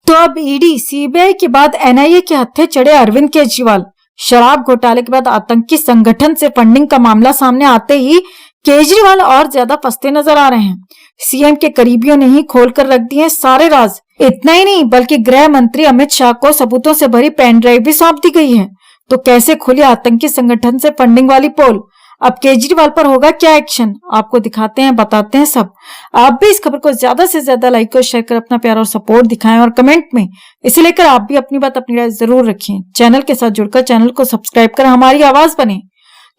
तो अब ED CBI के बाद एनआईए के हत्थे चढ़े अरविंद केजरीवाल। शराब घोटाले के बाद आतंकी संगठन से फंडिंग का मामला सामने आते ही केजरीवाल और ज्यादा फंसते नजर आ रहे हैं। सीएम के करीबियों ने ही खोलकर रख दिए सारे राज। इतना ही नहीं बल्कि गृह मंत्री अमित शाह को सबूतों से भरी पेन ड्राइव भी सौंप दी गई है। तो कैसे खुली आतंकी संगठन से फंडिंग वाली पोल? अब केजरीवाल पर होगा क्या एक्शन, आपको दिखाते हैं, बताते हैं सब। आप भी इस खबर को ज्यादा से ज्यादा लाइक और शेयर कर अपना प्यार और सपोर्ट दिखाएं और कमेंट में इसे लेकर आप भी अपनी बात अपनी राय जरूर रखें। चैनल के साथ जुड़कर चैनल को सब्सक्राइब कर हमारी आवाज बने।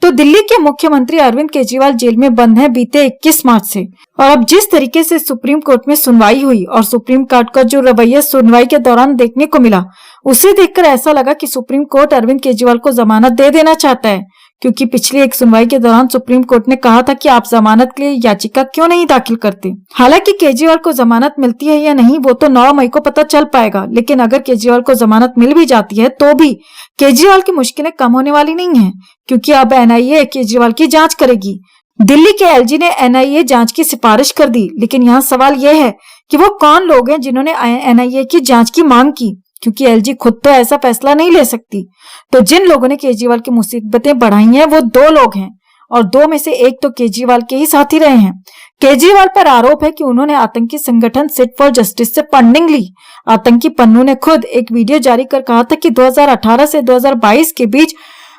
तो दिल्ली के मुख्यमंत्री अरविंद केजरीवाल जेल में बंद हैं बीते 21 मार्च से। और अब जिस तरीके से सुप्रीम कोर्ट में सुनवाई हुई और सुप्रीम कोर्ट का जो रवैया सुनवाई के दौरान देखने को मिला, उसे देखकर ऐसा लगा कि सुप्रीम कोर्ट अरविंद केजरीवाल को जमानत दे देना चाहता है, क्योंकि पिछली एक सुनवाई के दौरान सुप्रीम कोर्ट ने कहा था कि आप जमानत के लिए याचिका क्यों नहीं दाखिल करते। हालांकि केजरीवाल को जमानत मिलती है या नहीं वो तो 9 मई को पता चल पाएगा, लेकिन अगर केजरीवाल को जमानत मिल भी जाती है तो भी केजरीवाल की मुश्किलें कम होने वाली नहीं है, क्योंकि अब एनआईए केजरीवाल की जांच करेगी। दिल्ली के एलजी ने एनआईए जांच की सिफारिश कर दी, लेकिन यहाँ सवाल यह है कि वो कौन लोग हैं जिन्होंने एनआईए की जांच की मांग की, क्योंकि एलजी खुद तो ऐसा फैसला नहीं ले सकती। तो जिन लोगों ने केजरीवाल की मुसीबतें बढ़ाई हैं वो 2 लोग हैं, और 2 में से एक तो केजरीवाल के ही साथी रहे हैं। केजरीवाल पर आरोप है कि उन्होंने आतंकी संगठन सिट फॉर जस्टिस से फंडिंग ली। आतंकी पन्नू ने खुद एक वीडियो जारी कर कहा था कि 2018 से 2022 के बीच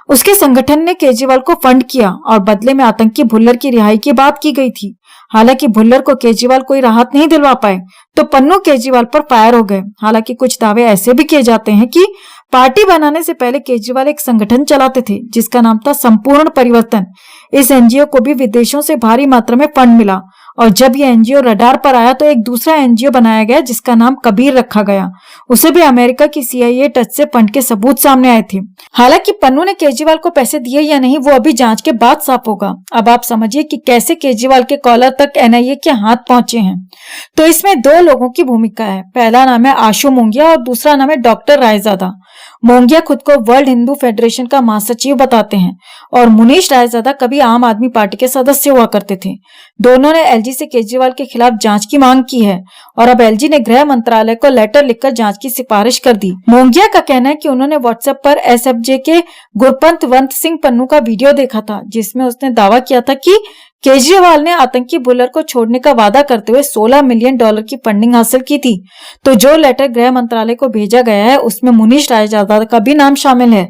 उसके संगठन ने केजरीवाल को फंड किया और बदले में आतंकी भुल्लर की रिहाई की बात की गई थी। हालांकि भुल्लर को केजरीवाल कोई राहत नहीं दिलवा पाए तो पन्नू केजरीवाल पर फायर हो गए। हालांकि कुछ दावे ऐसे भी किए जाते हैं कि पार्टी बनाने से पहले केजरीवाल एक संगठन चलाते थे जिसका नाम था संपूर्ण परिवर्तन। इस एनजीओ को भी विदेशों से भारी मात्रा में फंड मिला, और जब यह एनजीओ रडार पर आया तो एक दूसरा एनजीओ बनाया गया जिसका नाम कबीर रखा गया। उसे भी अमेरिका की सीआईए टच से फंड के सबूत सामने आए थे। हालांकि पन्नू ने केजरीवाल को पैसे दिए या नहीं वो अभी जांच के बाद साफ होगा। अब आप समझिए कि कैसे केजरीवाल के कॉलर तक एनआईए के हाथ पहुंचे हैं। तो इसमें 2 लोगों की भूमिका है। पहला नाम है आशु मोंगिया और दूसरा नाम है डॉक्टर रायजादा। मोंगिया खुद को वर्ल्ड हिंदू फेडरेशन का महासचिव बताते हैं और मुनीश रायजादा कभी आम आदमी पार्टी के सदस्य हुआ करते थे। दोनों ने एलजी से केजरीवाल के खिलाफ जांच की मांग की है और अब एलजी ने गृह मंत्रालय को लेटर लिखकर जांच की सिफारिश कर दी। मोंगिया का कहना है कि उन्होंने व्हाट्सएप पर एसएफजे के गुरपंत सिंह पन्नू का वीडियो देखा था जिसमें उसने दावा किया था कि केजरीवाल ने आतंकी बुलर को छोड़ने का वादा करते हुए $16 मिलियन की फंडिंग हासिल की थी। तो जो लेटर गृह मंत्रालय को भेजा गया है उसमें मुनीश रायजादा का भी नाम शामिल है।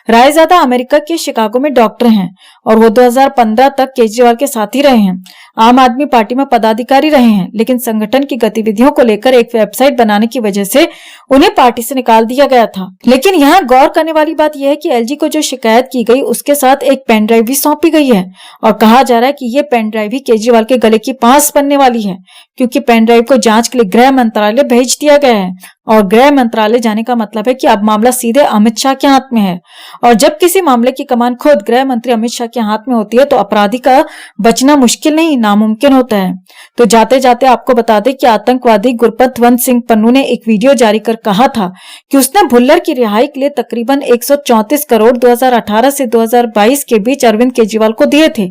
रायजादा अमेरिका के शिकागो में डॉक्टर हैं और वो 2015 तक केजरीवाल के साथ ही रहे हैं। आम आदमी पार्टी में पदाधिकारी रहे हैं, लेकिन संगठन की गतिविधियों को लेकर एक वेबसाइट बनाने की वजह से उन्हें पार्टी से निकाल दिया गया था। लेकिन यहाँ गौर करने वाली बात यह है कि एलजी को जो शिकायत की गई उसके साथ एक पेन ड्राइव भी सौंपी गई है और कहा जा रहा है कि ये पेन ड्राइव ही केजरीवाल के गले की फांस बनने वाली है, क्योंकि पेन ड्राइव को जांच के लिए गृह मंत्रालय भेज दिया गया है। और गृह मंत्रालय जाने का मतलब है कि अब मामला सीधे अमित शाह के हाथ में है, और जब किसी मामले की कमान खुद गृह मंत्री अमित शाह के हाथ में होती है तो अपराधी का बचना मुश्किल नहीं नामुमकिन होता है। तो जाते जाते आपको बता दें कि आतंकवादी गुरपंत सिंह पन्नू ने एक वीडियो जारी कर कहा था कि उसने भुल्लर की रिहाई के लिए तकरीबन 134 करोड़ 2018 से 2022 के बीच अरविंद केजरीवाल को दिए थे,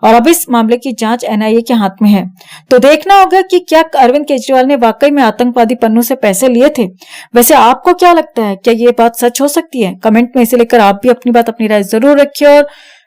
और अब इस मामले की जांच एनआईए के हाथ में है। तो देखना होगा कि क्या अरविंद केजरीवाल ने वाकई में आतंकवादी पन्नू से पैसे लिए थे। वैसे आपको क्या लगता है, क्या ये बात सच हो सकती है? कमेंट में इसे लेकर आप भी अपनी बात अपनी राय जरूर रखिए और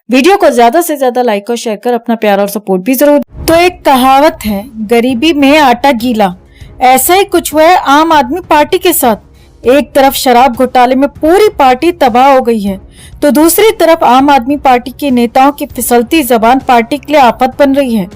वीडियो को ज्यादा से ज्यादा लाइक और शेयर कर अपना प्यार और सपोर्ट भी जरूर। तो एक कहावत है, गरीबी में आटा गीला। ऐसा ही कुछ हुआ है आम आदमी पार्टी के साथ। एक तरफ शराब घोटाले में पूरी पार्टी तबाह हो गई है, तो दूसरी तरफ आम आदमी पार्टी के नेताओं की फिसलती जबान पार्टी के लिए आफत बन रही है।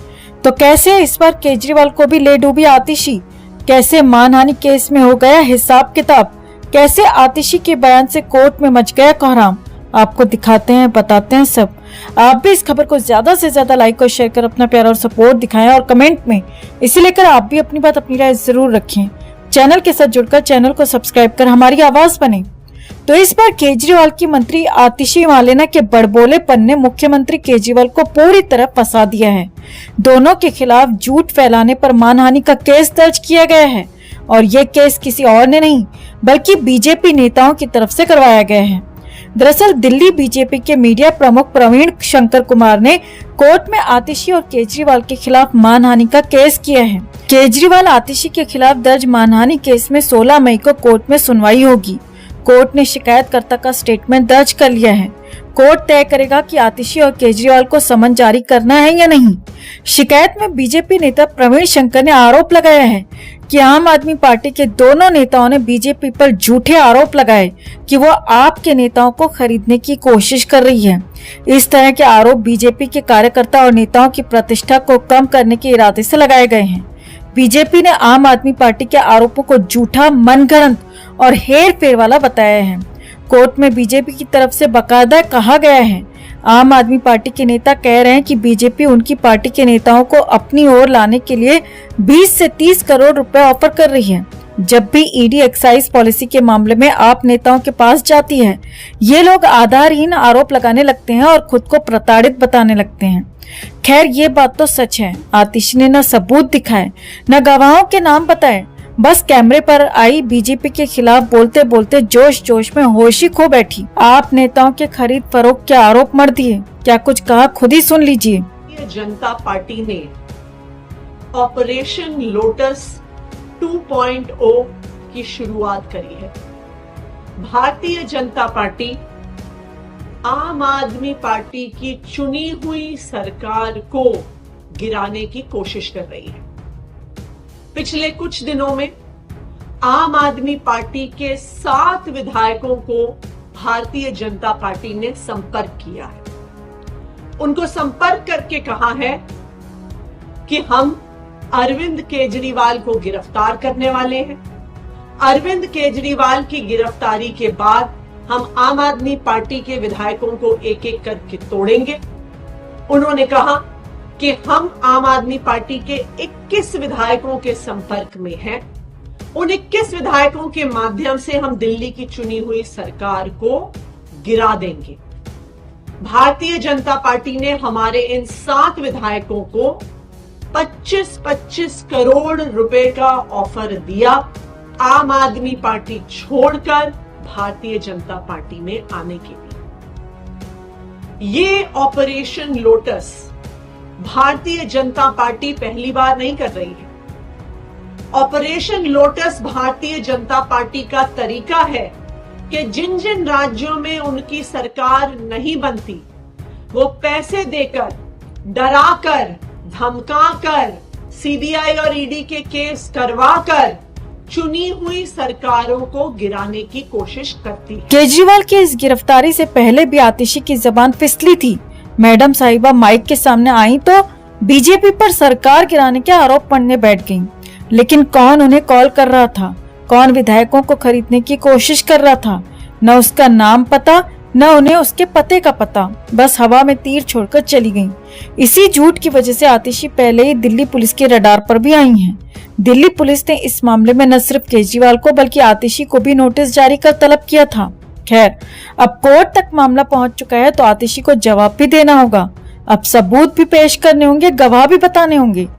तो कैसे इस बार केजरीवाल को भी ले डूबी आतिशी? कैसे मानहानि केस में हो गया हिसाब किताब? कैसे आतिशी के बयान से कोर्ट में मच गया कोहराम? आपको दिखाते हैं, बताते हैं सब। आप भी इस खबर को ज्यादा से ज्यादा लाइक और शेयर कर अपना प्यार और सपोर्ट दिखाएं और कमेंट में इसे लेकर आप भी अपनी बात अपनी राय जरूर रखें। चैनल के साथ जुड़कर चैनल को सब्सक्राइब कर हमारी आवाज बने। तो इस बार केजरीवाल की मंत्री आतिशी मालेना के बड़बोलेपन ने मुख्यमंत्री केजरीवाल को पूरी तरह फंसा दिया है। दोनों के खिलाफ झूठ फैलाने पर मानहानि का केस दर्ज किया गया है, और ये केस किसी और ने नहीं बल्कि बीजेपी नेताओं की तरफ से करवाया गया है। दरअसल दिल्ली बीजेपी के मीडिया प्रमुख प्रवीण शंकर कुमार ने कोर्ट में आतिशी और केजरीवाल के खिलाफ मानहानि का केस किया है। केजरीवाल आतिशी के खिलाफ दर्ज मानहानि केस में 16 मई को कोर्ट में सुनवाई होगी। कोर्ट ने शिकायतकर्ता का स्टेटमेंट दर्ज कर लिया है। कोर्ट तय करेगा कि आतिशी और केजरीवाल को समन जारी करना है या नहीं। शिकायत में बीजेपी नेता प्रवीण शंकर ने आरोप लगाया है कि आम आदमी पार्टी के दोनों नेताओं ने बीजेपी पर झूठे आरोप लगाए कि वो आप के नेताओं को खरीदने की कोशिश कर रही है। इस तरह के आरोप बीजेपी के कार्यकर्ता और नेताओं की प्रतिष्ठा को कम करने के इरादे से लगाए गए हैं। बीजेपी ने आम आदमी पार्टी के आरोपों को झूठा, मनगढ़ंत और हेर फेर वाला बताया है। कोर्ट में बीजेपी की तरफ से बाकायदा कहा गया है, आम आदमी पार्टी के नेता कह रहे हैं कि बीजेपी उनकी पार्टी के नेताओं को अपनी ओर लाने के लिए 20 से 30 करोड़ रुपए ऑफर कर रही है। जब भी ईडी एक्साइज पॉलिसी के मामले में आप नेताओं के पास जाती है, ये लोग आधारहीन आरोप लगाने लगते हैं और खुद को प्रताड़ित बताने लगते हैं। खैर, ये बात तो सच है, आतिशी ने न सबूत दिखाए न गवाहों के नाम बताए, बस कैमरे पर आई बीजेपी के खिलाफ बोलते बोलते जोश जोश में होश ही खो बैठी। आप नेताओं के खरीद फरोख्त के आरोप मर दिए, क्या कुछ कहा खुद ही सुन लीजिए। भारतीय जनता पार्टी ने ऑपरेशन लोटस 2.0 की शुरुआत करी है। भारतीय जनता पार्टी आम आदमी पार्टी की चुनी हुई सरकार को गिराने की कोशिश कर रही है। पिछले कुछ दिनों में आम आदमी पार्टी के 7 विधायकों को भारतीय जनता पार्टी ने संपर्क किया है। उनको संपर्क करके कहा है कि हम अरविंद केजरीवाल को गिरफ्तार करने वाले हैं। अरविंद केजरीवाल की गिरफ्तारी के बाद हम आम आदमी पार्टी के विधायकों को एक एक करके तोड़ेंगे। उन्होंने कहा कि हम आम आदमी पार्टी के 21 विधायकों के संपर्क में हैं। उन 21 विधायकों के माध्यम से हम दिल्ली की चुनी हुई सरकार को गिरा देंगे। भारतीय जनता पार्टी ने हमारे इन 7 विधायकों को 25-25 करोड़ रुपए का ऑफर दिया आम आदमी पार्टी छोड़कर भारतीय जनता पार्टी में आने के लिए। ये operation lotus Bharatiya Janata party पहली बार नहीं कर रही है। Operation lotus Bharatiya Janata party का तरीका है कि जिन जिन राज्यों में उनकी सरकार नहीं बनती, वो पैसे देकर, डराकर, धमकाकर, सीबीआई और ईडी के केस करवाकर चुनी हुई सरकारों को गिराने की कोशिश करती है। केजरीवाल की इस गिरफ्तारी से पहले भी आतिशी की जबान फिसली थी। मैडम साहिबा माइक के सामने आई तो बीजेपी पर सरकार गिराने के आरोप पढ़ने बैठ गईं। लेकिन कौन उन्हें कॉल कर रहा था, कौन विधायकों को खरीदने की कोशिश कर रहा था, न उसका नाम पता न उन्हें उसके पते का पता, बस हवा में तीर छोड़कर चली गईं। इसी झूठ की वजह से आतिशी पहले ही दिल्ली पुलिस के रडार पर भी आई हैं। दिल्ली पुलिस ने इस मामले में न सिर्फ केजरीवाल को बल्कि आतिशी को भी नोटिस जारी कर तलब किया था। खैर, अब कोर्ट तक मामला पहुंच चुका है तो आतिशी को जवाब भी देना होगा। अब सबूत भी पेश करने होंगे, गवाह भी बताने होंगे।